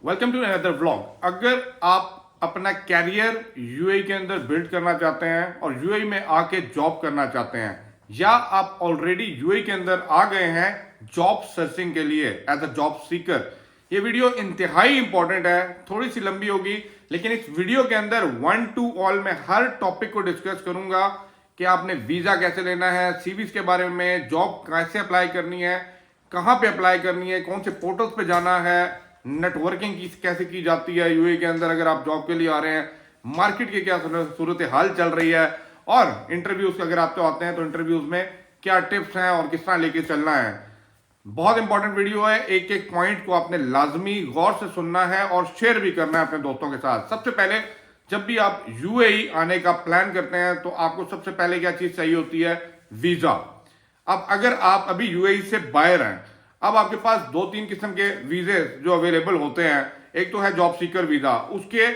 Welcome to another vlog. अगर आप अपना कैरियर यूएई के अंदर बिल्ड करना चाहते हैं और यूएई में आके जॉब करना चाहते हैं, या आप ऑलरेडी यूएई के अंदर आ गए हैं जॉब सर्चिंग के लिए एज अ जॉब सीकर, ये वीडियो इंतहाई इंपॉर्टेंट है। थोड़ी सी लंबी होगी, लेकिन इस वीडियो के अंदर 1 to all में हर टॉपिक को डिस्कस करूंगा कि आपने वीजा कैसे लेना है, सीवीज के बारे में, जॉब कैसे अप्लाई करनी है, कहाँ पे अप्लाई करनी है, कौन से पोर्टल्स पे जाना है, नेटवर्किंग की कैसे की जाती है यूएई के अंदर अगर आप जॉब के लिए आ रहे हैं, मार्केट की क्या सूरत हाल चल रही है, और इंटरव्यूज अगर आप तो आते हैं तो इंटरव्यूज में क्या टिप्स हैं और किस तरह लेके चलना है। बहुत इंपॉर्टेंट वीडियो है, एक एक पॉइंट को आपने लाजमी गौर से सुनना है और शेयर भी करना है अपने दोस्तों के साथ। सबसे पहले जब भी आप यूएई आने का प्लान करते हैं तो आपको सबसे पहले क्या चीज चाहिए होती है? वीजा। अब अगर आप अभी यूएई से बाहर हैं, अब आपके पास दो तीन किस्म के वीजे जो अवेलेबल होते हैं। एक तो है जॉब सीकर वीजा, उसके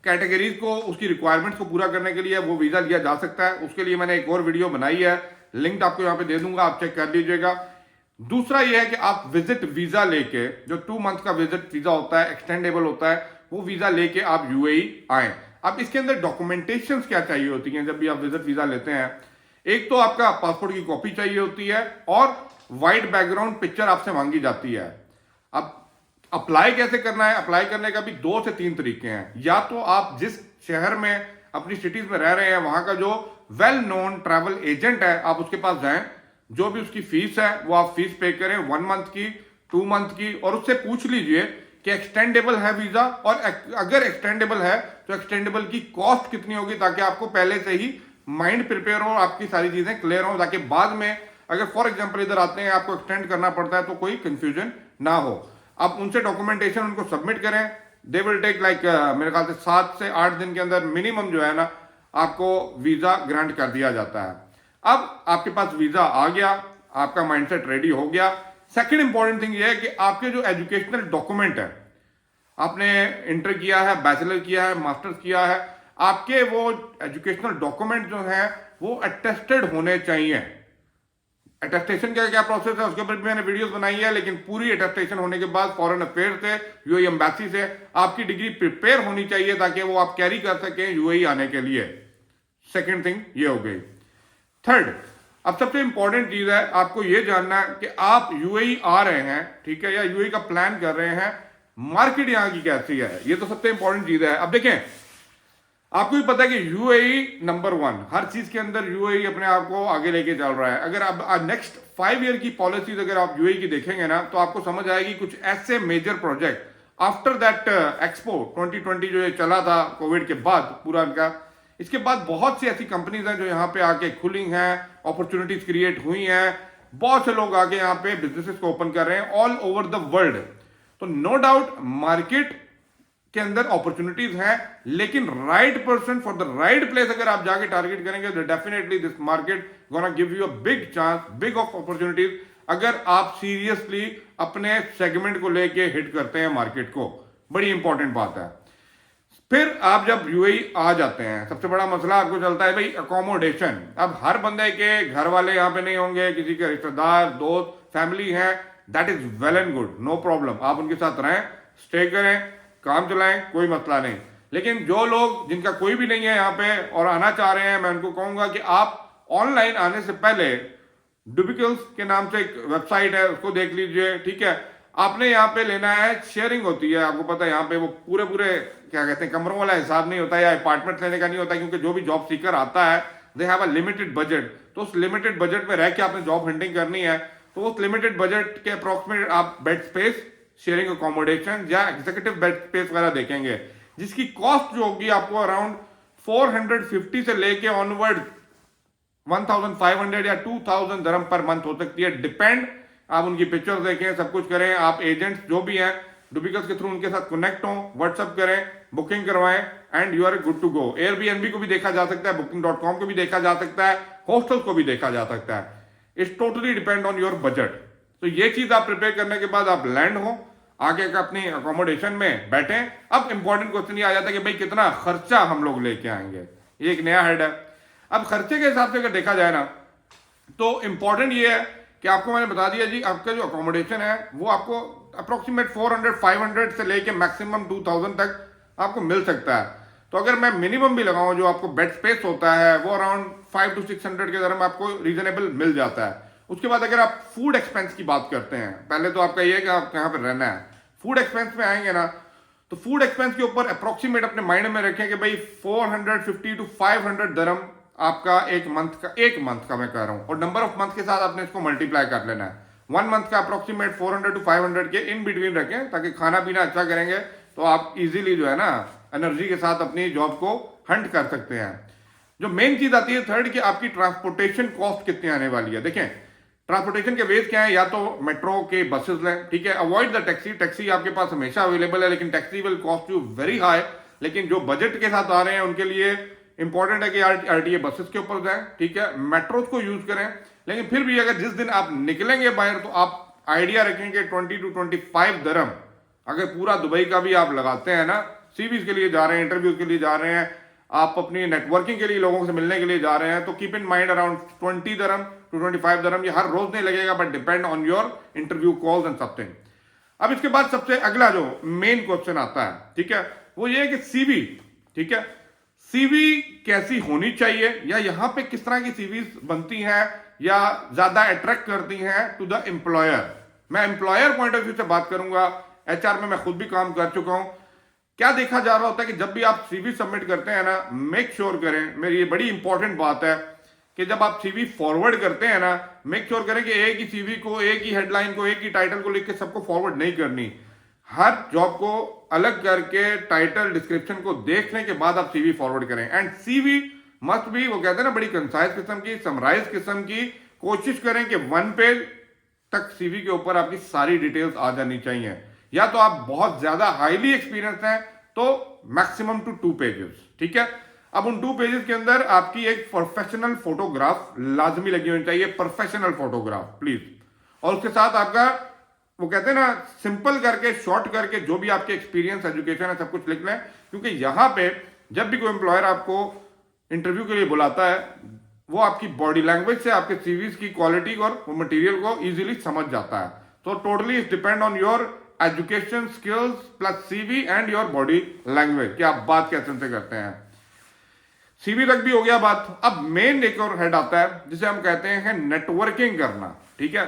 कैटेगरीज को, उसकी रिक्वायरमेंट्स को पूरा करने के लिए वो वीजा लिया जा सकता है। उसके लिए मैंने एक और वीडियो बनाई है, लिंक आपको यहाँ पे दे दूंगा, आप चेक कर लीजिएगा। दूसरा ये है कि आप विजिट वीजा लेके, जो 2 मंथ का विजिट वीजा होता है, एक्सटेंडेबल होता है, वो वीजा लेके आप यूएई आए। अब इसके अंदर डॉक्यूमेंटेशन क्या चाहिए होती हैं जब भी आप विजिट वीजा लेते हैं? एक तो आपका पासपोर्ट की कॉपी चाहिए होती है और वाइट बैकग्राउंड पिक्चर आपसे मांगी जाती है। अब अप्लाई कैसे करना है? अप्लाई करने का भी 2 से 3 तरीके हैं। या तो आप जिस शहर में, अपनी सिटीज में रह रहे हैं, वहां का जो वेल नोन ट्रैवल एजेंट है, आप उसके पास जाएं, जो भी उसकी फीस है वो आप फीस पे करें, 1 मंथ की, 2 मंथ की, और उससे पूछ लीजिए कि एक्सटेंडेबल है वीजा, और अगर एक्सटेंडेबल है तो एक्सटेंडेबल की कॉस्ट कितनी होगी, ताकि आपको पहले से ही माइंड प्रिपेयर हो, आपकी सारी चीजें क्लियर हो, ताकि बाद में अगर फॉर एग्जांपल इधर आते हैं आपको एक्सटेंड करना पड़ता है तो कोई कंफ्यूजन ना हो। आप उनसे डॉक्यूमेंटेशन उनको सबमिट करें। दे विल टेक लाइक मेरे ख्याल से 7 से 8 दिन के अंदर मिनिमम जो है ना, आपको वीजा ग्रांट कर दिया जाता है। अब आपके पास वीजा आ गया, आपका माइंडसेट रेडी हो गया। सेकंड इंपॉर्टेंट थिंग ये है कि आपके जो एजुकेशनल डॉक्यूमेंट है, आपने इंटर किया है, बैचलर किया है, मास्टर्स किया है, आपके वो एजुकेशनल डॉक्यूमेंट जो है वो अटेस्टेड होने चाहिए। अटेस्टेशन का क्या प्रोसेस है उसके ऊपर भी मैंने वीडियोस बनाई है, लेकिन पूरी अटेस्टेशन होने के बाद फॉरेन अफेयर से, यूएई एम्बेसी से आपकी डिग्री प्रिपेयर होनी चाहिए, ताकि वो आप कैरी कर सकें यूएई आने के लिए। सेकंड थिंग ये हो गई। थर्ड, अब सबसे इंपॉर्टेंट चीज है, आपको ये जानना है कि आप यूएई आ रहे हैं, ठीक है, या यूएई का प्लान कर रहे हैं, मार्केट यहां की कैसी है, ये तो सबसे इंपॉर्टेंट चीज है। अब देखें, आपको भी पता है कि यूएई नंबर 1 हर चीज के अंदर, यूएई अपने आप को आगे लेके चल रहा है। अगर आप नेक्स्ट 5 ईयर की पॉलिसीज अगर आप यूएई की देखेंगे ना, तो आपको समझ आएगी कुछ ऐसे major project after that expo 2020 जो ये चला था कोविड के बाद पूरा इनका, इसके बाद बहुत सी ऐसी कंपनीज हैं जो यहाँ पे आके खुली हैं, अपॉर्चुनिटीज क्रिएट हुई हैं, बहुत से लोग आके यहाँ पे बिजनेसेस को ओपन कर रहे हैं ऑल ओवर द वर्ल्ड। तो नो डाउट मार्केट के अंदर अपॉर्चुनिटीज हैं, लेकिन right person for the right place अगर आप जाके टारगेट करेंगे तो definitely this market gonna give you a big chance, big of opportunities, अगर आप सीरियसली अपने सेगमेंट को लेके हिट करते हैं मार्केट को। बड़ी इंपॉर्टेंट बात है। फिर आप जब यूएई आ जाते हैं, सबसे बड़ा मसला आपको चलता है भाई अकोमोडेशन। अब हर बंदे के घर वाले यहाँ पे नहीं होंगे, किसी के रिश्तेदार, दोस्त, फैमिली है, that is well and good, no problem, आप उनके साथ रहें, स्टे करें, काम चलाएं, कोई मसला नहीं। लेकिन जो लोग जिनका कोई भी नहीं है यहाँ पे और आना चाह रहे हैं, मैं उनको कहूंगा कि आप ऑनलाइन आने से पहले डुबिकल्स के नाम से एक वेबसाइट है, उसको देख लीजिए, ठीक है। आपने यहाँ पे लेना है, शेयरिंग होती है, आपको पता है यहाँ पे वो पूरे पूरे क्या कहते हैं कमरों वाला हिसाब नहीं होता है, या अपार्टमेंट लेने का नहीं होता, क्योंकि जो भी जॉब सीकर आता है they have a limited budget. तो उस लिमिटेड बजट में रह के आपने जॉब हंटिंग करनी है, तो उस लिमिटेड बजट के अप्रोक्सीमेट आप बेड स्पेस, शेयरिंग अकोमोडेशन या एग्जीक्यूटिव बेड स्पेस वगैरह देखेंगे, जिसकी कॉस्ट जो होगी आपको अराउंड 450 से लेके ऑनवर्ड 1500 या 2000 दरम पर मंथ हो सकती है, डिपेंड। आप उनकी पिक्चर्स देखें, सब कुछ करें, आप एजेंट्स जो भी हैं डुबिकल्स के थ्रू उनके साथ कनेक्ट हो, व्हाट्सअप करें, बुकिंग करवाएं, and you are good to go. Airbnb को भी देखा जा सकता है, booking.com को भी देखा जा सकता है, हॉस्टल्स को भी देखा जा सकता है। It's totally depend on your budget. तो ये चीज आप प्रिपेयर करने के बाद आप लैंड हो, आगे का अपनी अकोमोडेशन में बैठे। अब इंपॉर्टेंट क्वेश्चन ये आ जाता है कि भाई कितना खर्चा हम लोग लेके आएंगे, ये एक नया हेड है। अब खर्चे के हिसाब से अगर देखा जाए ना, तो इंपॉर्टेंट ये है कि आपको मैंने बता दिया जी, आपका जो अकोमोडेशन है वो आपको अप्रोक्सीमेट 400 500 से लेके मैक्सिमम 2000 तक आपको मिल सकता है। तो अगर मैं मिनिमम भी लगाऊं, जो आपको बेड स्पेस होता है वो अराउंड 5 to 600 के दर में आपको रीजनेबल मिल जाता है। उसके बाद अगर आप फूड एक्सपेंस की बात करते हैं, पहले तो आपका ये है कि आप कहाँ पर रहना है। फूड एक्सपेंस में आएंगे ना, तो फूड एक्सपेंस के ऊपर अप्रोक्सीमेट अपने माइंड में रखें कि भाई 450 to 500 दरम आपका एक मंथ का मैं कह रहा हूं, और नंबर ऑफ मंथ के साथ आपने इसको मल्टीप्लाई कर लेना है। 1 मंथ का अप्रोक्सीमेट 400 to 500 के इन बिटवीन रखें, ताकि खाना पीना अच्छा करेंगे तो आप इजीली जो है ना एनर्जी के साथ अपनी जॉब को हंट कर सकते हैं। जो मेन चीज आती है थर्ड, कि आपकी ट्रांसपोर्टेशन कॉस्ट कितनी आने वाली है। देखें ट्रांसपोर्टेशन के वेज क्या है, या तो मेट्रो के बसेस लें, ठीक है, अवॉइड द टैक्सी। टैक्सी आपके पास हमेशा अवेलेबल है, लेकिन taxi will cost you very high. लेकिन जो बजट के साथ आ रहे हैं उनके लिए इंपॉर्टेंट है कि आरटीए बसेस के ऊपर जाएं, ठीक है, मेट्रोज को यूज करें। लेकिन फिर भी अगर जिस दिन आप निकलेंगे बाहर, तो आप आइडिया रखेंगे 20 to 25 दरम अगर पूरा दुबई का भी आप लगाते हैं ना, सीवीज के लिए जा रहे हैं, इंटरव्यूज के लिए जा रहे हैं, आप अपनी नेटवर्किंग के लिए लोगों से मिलने के लिए जा रहे हैं, तो keep in mind around 20 दरम to 25 दरम। ये हर रोज नहीं लगेगा, but depend on your interview calls and something. अब इसके बाद सबसे अगला जो मेन क्वेश्चन आता है, ठीक है, वो ये है कि सीवी, ठीक है, सीवी कैसी होनी चाहिए, या यहां पे किस तरह की सीवी बनती हैं या ज्यादा अट्रैक्ट करती हैं टू द एम्प्लॉयर। मैं एम्प्लॉयर पॉइंट ऑफ व्यू से बात करूंगा, एचआर में मैं खुद भी काम कर चुका हूं। क्या देखा जा रहा होता है कि जब भी आप सीवी सबमिट करते हैं ना, मेक श्योर करें, मेरी ये बड़ी इंपॉर्टेंट बात है कि जब आप सीवी फॉरवर्ड करते हैं ना, मेक श्योर करें कि एक ही सीवी को, एक ही हेडलाइन को, एक ही टाइटल को लिख के सबको फॉरवर्ड नहीं करनी। हर जॉब को अलग करके टाइटल डिस्क्रिप्शन को देखने के बाद आप सीवी फॉरवर्ड करें। एंड सीवी मस्ट बी, वो कहते हैं ना, बड़ी कंसाइज किस्म की, समराइज किस्म की। कोशिश करें कि 1 पेज तक सीवी के ऊपर आपकी सारी डिटेल्स आ जानी चाहिए। या तो आप बहुत ज्यादा हाईली एक्सपीरियंस हैं तो मैक्सिमम टू 2 पेजेस, ठीक है। अब उन 2 पेजेस के अंदर आपकी एक प्रोफेशनल फोटोग्राफ लाजमी लगी होनी चाहिए, प्रोफेशनल फोटोग्राफ प्लीज। और उसके साथ आपका, वो कहते हैं ना, सिंपल करके, शॉर्ट करके, जो भी आपके एक्सपीरियंस, एजुकेशन है, सब कुछ लिख लें। क्योंकि यहां पे जब भी कोई एम्प्लॉयर आपको इंटरव्यू के लिए बुलाता है, वो आपकी बॉडी लैंग्वेज से आपके सीवीज की क्वालिटी और मटेरियल को इजीली समझ जाता है। तो totally it depend on your education, skills plus CV and your body language, कि आप बात कैसे से करते हैं। सीवी तक भी हो गया बात। अब मेन एक और हेड आता है जिसे हम कहते हैं नेटवर्किंग करना, ठीक है।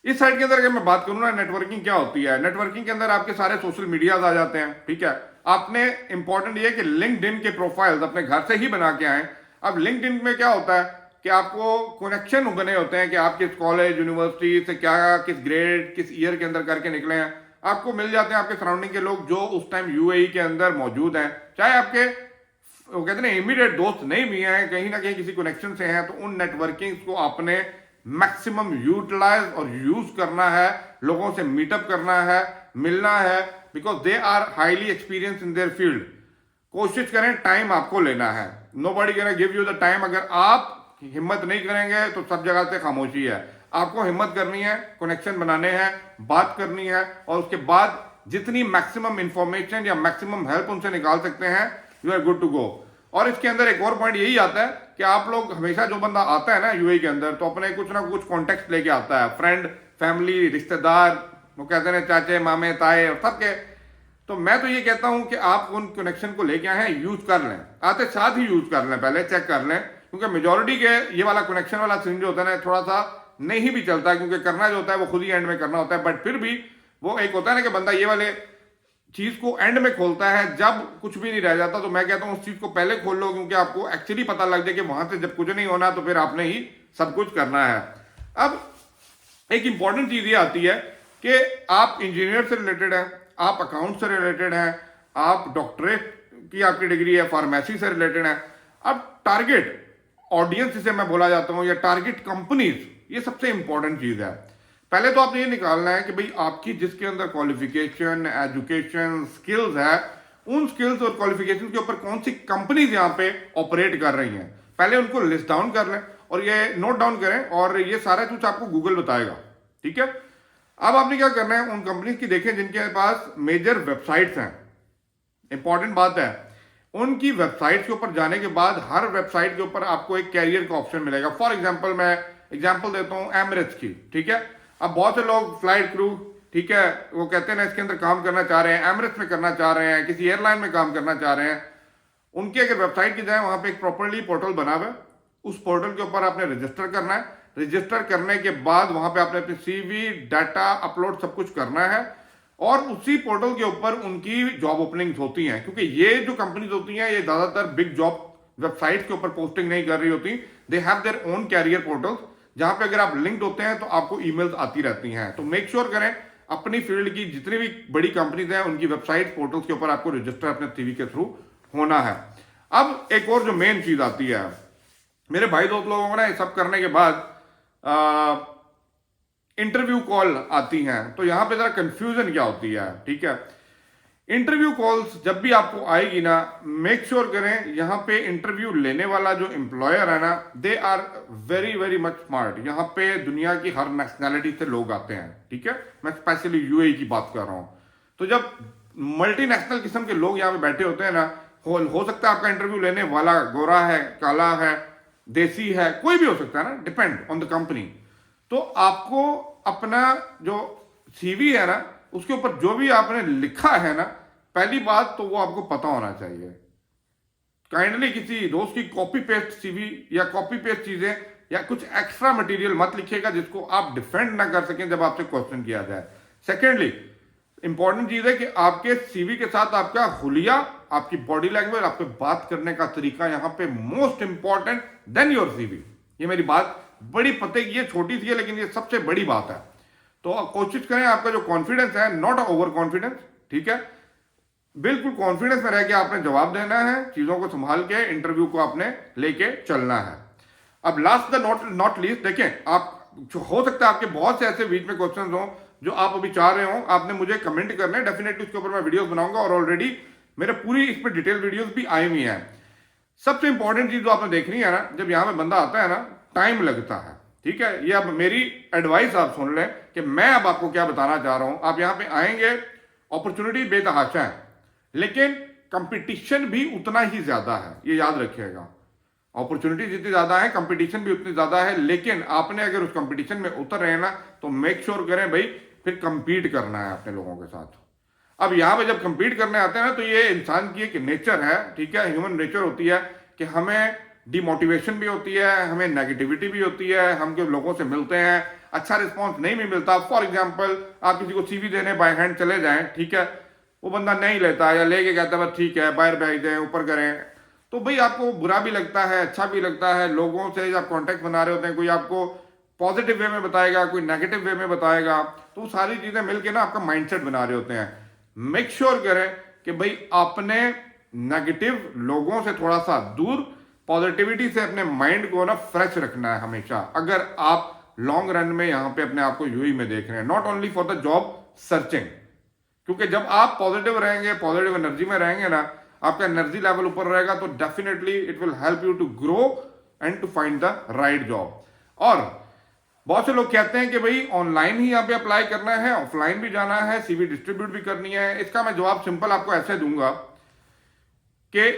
इस साइड के अंदर अगर मैं बात करूं ना, नेटवर्किंग क्या होती है। नेटवर्किंग के अंदर आपके सारे सोशल मीडियाज आ जाते हैं, ठीक है। आपने इंपॉर्टेंट ये कि लिंक्डइन के प्रोफाइल्स अपने घर से ही बना के आए। अब लिंक्डइन में क्या होता है कि आपको कनेक्शन बने होते हैं कि आप किस कॉलेज, यूनिवर्सिटी से क्या, किस ग्रेड, किस ईयर के अंदर करके निकले हैं। आपको मिल जाते हैं आपके सराउंडिंग के लोग जो उस टाइम यूएई के अंदर मौजूद हैं। चाहे आपके, वो कहते हैं, इमीडिएट दोस्त नहीं भी हैं, कहीं ना कहीं किसी कनेक्शन से हैं, तो उन नेटवर्किंग को आपने मैक्सिमम यूटिलाइज और यूज करना है, लोगों से मीटअप करना है, मिलना है, because they are highly experience in their field. कोशिश करें, टाइम आपको लेना है, nobody can give you the time. अगर आप हिम्मत नहीं करेंगे तो सब जगह से खामोशी है। आपको हिम्मत करनी है, कनेक्शन बनाने हैं, बात करनी है, और उसके बाद जितनी मैक्सिमम इंफॉर्मेशन या मैक्सिमम हेल्प उनसे निकाल सकते हैं, you are good to go. और इसके अंदर एक और पॉइंट यही आता है कि आप लोग हमेशा, जो बंदा आता है ना यूएई के अंदर, तो अपने कुछ ना कुछ कॉन्टेक्ट लेके आता है, फ्रेंड, फैमिली, रिश्तेदार, वो कहते हैं चाचे, मामे, ताए, और सबके। तो मैं तो ये कहता हूं कि आप उन कनेक्शन को लेके आए हैं, यूज कर लें, आते साथ ही यूज कर लें, पहले चेक कर लें। क्योंकि मेजोरिटी के ये वाला कनेक्शन वाला सीन जो होता है ना, थोड़ा सा नहीं भी चलता है, क्योंकि करना जो होता है वो खुद ही एंड में करना होता है। बट फिर भी वो एक होता है ना कि बंदा ये वाले चीज को एंड में खोलता है जब कुछ भी नहीं रह जाता। तो मैं कहता हूं उस चीज को पहले खोल लो, क्योंकि आपको एक्चुअली पता लग जाए कि वहां से जब कुछ नहीं होना तो फिर आपने ही सब कुछ करना है। अब एक इंपॉर्टेंट चीज ये आती है कि आप इंजीनियर से रिलेटेड हैं, आप अकाउंट से रिलेटेड हैं, आप डॉक्टरेट की आपकी डिग्री है, फार्मेसी से रिलेटेड है। अब टारगेट ऑडियंस जिसे मैं बोला जाता हूं, या टारगेट कंपनीज, ये सबसे इंपॉर्टेंट चीज है। पहले तो आपने ये निकालना है कि भाई आपकी जिसके अंदर क्वालिफिकेशन, एजुकेशन, स्किल्स है, उन स्किल्स और क्वालिफिकेशन के ऊपर कौन सी कंपनीज यहाँ पे ऑपरेट कर रही हैं, पहले उनको लिस्ट डाउन कर लें और ये नोट डाउन करें, और ये सारा कुछ आपको गूगल बताएगा, ठीक है। अब आपने क्या करना है, उन कंपनीज की देखें जिनके पास मेजर वेबसाइट्स हैं। इंपॉर्टेंट बात है, उनकी वेबसाइट के ऊपर जाने के बाद हर वेबसाइट के ऊपर आपको एक कैरियर का ऑप्शन मिलेगा। फॉर एग्जाम्पल, मैं एग्जाम्पल देता हूं एमिरेट्स की, ठीक है। अब बहुत से लोग फ्लाइट क्रू ठीक है, वो कहते हैं ना इसके अंदर काम करना चाह रहे हैं, एमरेट्स में करना चाह रहे हैं, किसी एयरलाइन में काम करना चाह रहे हैं, उनकी अगर वेबसाइट की जाए, वहां पे एक प्रॉपरली पोर्टल बना हुआ है, उस पोर्टल के ऊपर आपने रजिस्टर करना है। रजिस्टर करने के बाद वहां पे आपने अपनी सीवी, डाटा अपलोड सब कुछ करना है, और उसी पोर्टल के ऊपर उनकी जॉब ओपनिंग्स होती हैं। क्योंकि ये जो कंपनीज होती हैं ये ज्यादातर बिग जॉब वेबसाइट के ऊपर पोस्टिंग नहीं कर रही होती, they have their own career portals, जहां पे अगर आप लिंक्ड होते हैं तो आपको ईमेल्स आती रहती हैं। तो मेक श्योर करें अपनी फील्ड की जितनी भी बड़ी कंपनीज हैं उनकी वेबसाइट पोर्टल्स के ऊपर आपको रजिस्टर अपने सीवी के थ्रू होना है। अब एक और जो मेन चीज आती है, मेरे भाई दोस्त लोगों को ना ये सब करने के बाद इंटरव्यू कॉल आती हैं, तो यहां पे जरा कंफ्यूजन क्या होती है, ठीक है। इंटरव्यू कॉल्स जब भी आपको आएगी ना, मेक श्योर करें यहां पे इंटरव्यू लेने वाला जो एम्प्लॉयर है ना, they are very very much smart. यहां पे दुनिया की हर नेशनैलिटी से लोग आते हैं, ठीक है, मैं स्पेशली यूएई की बात कर रहा हूं। तो जब मल्टीनेशनल किस्म के लोग यहां पे बैठे होते हैं ना, हो सकता है आपका इंटरव्यू लेने वाला गोरा है, काला है, देसी है, कोई भी हो सकता है ना, डिपेंड ऑन द कंपनी। तो आपको अपना जो सीवी है ना, उसके ऊपर जो भी आपने लिखा है ना, पहली बात तो वो आपको पता होना चाहिए। काइंडली किसी दोस्त की कॉपी पेस्ट सीवी या कॉपी पेस्ट चीजें या कुछ एक्स्ट्रा मटेरियल मत लिखिएगा जिसको आप डिफेंड ना कर सकें जब आपसे क्वेश्चन किया जाए। सेकेंडली, इंपॉर्टेंट चीज है कि आपके सीवी के साथ आपका हुलिया, आपकी बॉडी लैंग्वेज, आपके बात करने का तरीका यहां पे most important then your CV. ये मेरी बात बड़ी पते की, ये छोटी सी है लेकिन ये सबसे बड़ी बात है। तो कोशिश करें आपका जो कॉन्फिडेंस है, नॉट ओवर कॉन्फिडेंस, ठीक है, बिल्कुल कॉन्फिडेंस में रह के आपने जवाब देना है, चीजों को संभाल के इंटरव्यू को आपने लेके चलना है। अब लास्ट द नॉट लीस्ट, देखें आप, हो सकता है आपके बहुत से ऐसे बीच में क्वेश्चन हो जो आप अभी चाह रहे हो, आपने मुझे कमेंट करने, डेफिनेटली उसके ऊपर मैं वीडियोस बनाऊंगा, और ऑलरेडी मेरे पूरी इस पर डिटेल वीडियोस भी आई हुई हैं। सबसे इंपॉर्टेंट चीज जो आपने देखनी है ना, जब यहां पे बंदा आता है ना, टाइम लगता है, ठीक है। ये अब मेरी एडवाइस आप सुन लें कि मैं अब आपको क्या बताना चाह रहा हूं। आप यहां पे आएंगे, अपॉर्चुनिटी बेतहाशा है, लेकिन कंपटीशन भी उतना ही ज्यादा है, ये याद रखिएगा। अपॉर्चुनिटी जितनी ज्यादा है, कंपटीशन भी उतनी ज्यादा है, लेकिन आपने अगर उस कंपटीशन में उतर रहे हैं ना, तो मेक श्योर करें भाई फिर कंपीट करना है अपने लोगों के साथ। अब यहां पे जब कंपीट करने आते हैं ना, तो ये इंसान की एक नेचर है, ठीक है, ह्यूमन नेचर होती है कि हमें डिमोटिवेशन भी होती है, हमें नेगेटिविटी भी होती है, हम जो लोगों से मिलते हैं अच्छा रिस्पॉन्स नहीं भी मिलता। फॉर एग्जाम्पल, आप किसी को सीवी देने बाय हैंड चले जाएं, ठीक है, वो बंदा नहीं लेता या लेके कहता है बस ठीक है बाहर भेज दें, ऊपर करें, तो भाई आपको बुरा भी लगता है, अच्छा भी लगता है। लोगों से जब कॉन्टेक्ट बना रहे होते हैं, कोई आपको पॉजिटिव वे में बताएगा, कोई नेगेटिव वे में बताएगा, तो सारी चीजें मिलकर ना आपका माइंडसेट बना रहे होते हैं। मेक श्योर करें कि भाई आपने नेगेटिव लोगों से थोड़ा सा दूर, पॉजिटिविटी से अपने माइंड को ना फ्रेश रखना है हमेशा, अगर आप लॉन्ग रन में यहां पे अपने आप को यूई में देख रहे हैं, not only for the job searching. क्योंकि जब आप पॉजिटिव रहेंगे, पॉजिटिव एनर्जी में रहेंगे ना, आपका एनर्जी लेवल ऊपर रहेगा, तो definitely it will help you to grow and to find the right job. और बहुत से लोग कहते हैं कि भाई ऑनलाइन ही यहाँ पे अप्लाई करना है, ऑफलाइन भी जाना है, सीवी डिस्ट्रीब्यूट भी करनी है। इसका मैं जवाब सिंपल आपको ऐसे दूंगा कि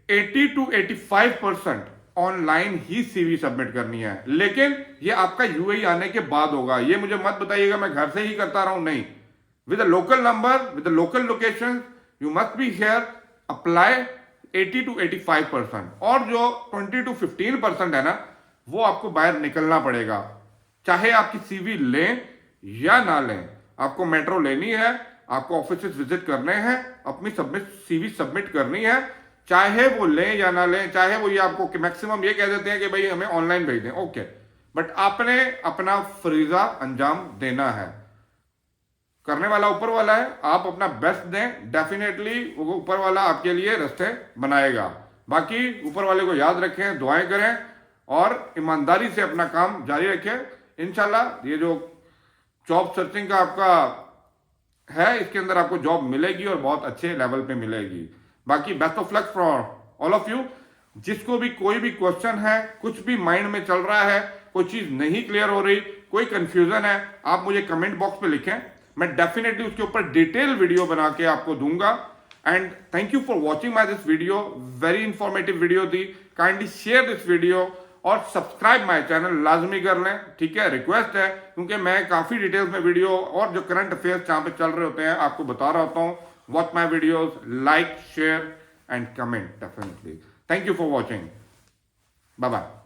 80 to 85% online he CV submit करनी है, लेकिन ये आपका यूएई आने के बाद होगा। ये मुझे मत बताइएगा मैं घर से ही करता रहा हूं, नहीं, with a local number, with the local location, you must be here, apply 80 to 85%, और जो 20 to 15% है ना, वो आपको बाहर निकलना पड़ेगा। चाहे आपकी सीवी लें या ना लें, आपको मेट्रो लेनी है, आपको ऑफिस विजिट करने हैं, अपनी सीवी सबमिट करनी है, चाहे वो लें या ना लें, चाहे वो ये आपको मैक्सिमम ये कह देते हैं कि भाई हमें ऑनलाइन भेज दें, ओके, बट आपने अपना फरीजा अंजाम देना है। करने वाला ऊपर वाला है, आप अपना बेस्ट दें, डेफिनेटली वो ऊपर वाला आपके लिए रास्ते बनाएगा। बाकी ऊपर वाले को याद रखें, दुआएं करें और ईमानदारी से अपना काम जारी रखें। इंशाल्लाह ये जो जॉब सर्चिंग का आपका है, इसके अंदर आपको जॉब मिलेगी और बहुत अच्छे लेवल पे मिलेगी। बाकी best of luck for all of you. जिसको भी कोई भी क्वेश्चन है, कुछ भी माइंड में चल रहा है, कोई चीज नहीं क्लियर हो रही, कोई कंफ्यूजन है, आप मुझे कमेंट बॉक्स पे लिखें, मैं डेफिनेटली उसके ऊपर डिटेल वीडियो बना के आपको दूंगा। And thank you for watching my this video, very informative video थी। काइंडली शेयर दिस वीडियो और सब्सक्राइब माय चैनल लाजमी कर लें, ठीक है, रिक्वेस्ट है, क्योंकि मैं काफ़ी डिटेल्स में वीडियो और जो करंट अफेयर्स जहाँ पे चल रहे होते हैं आपको बता रहा होता हूँ. Watch my videos, like, share and comment definitely. Thank you for watching. Bye bye.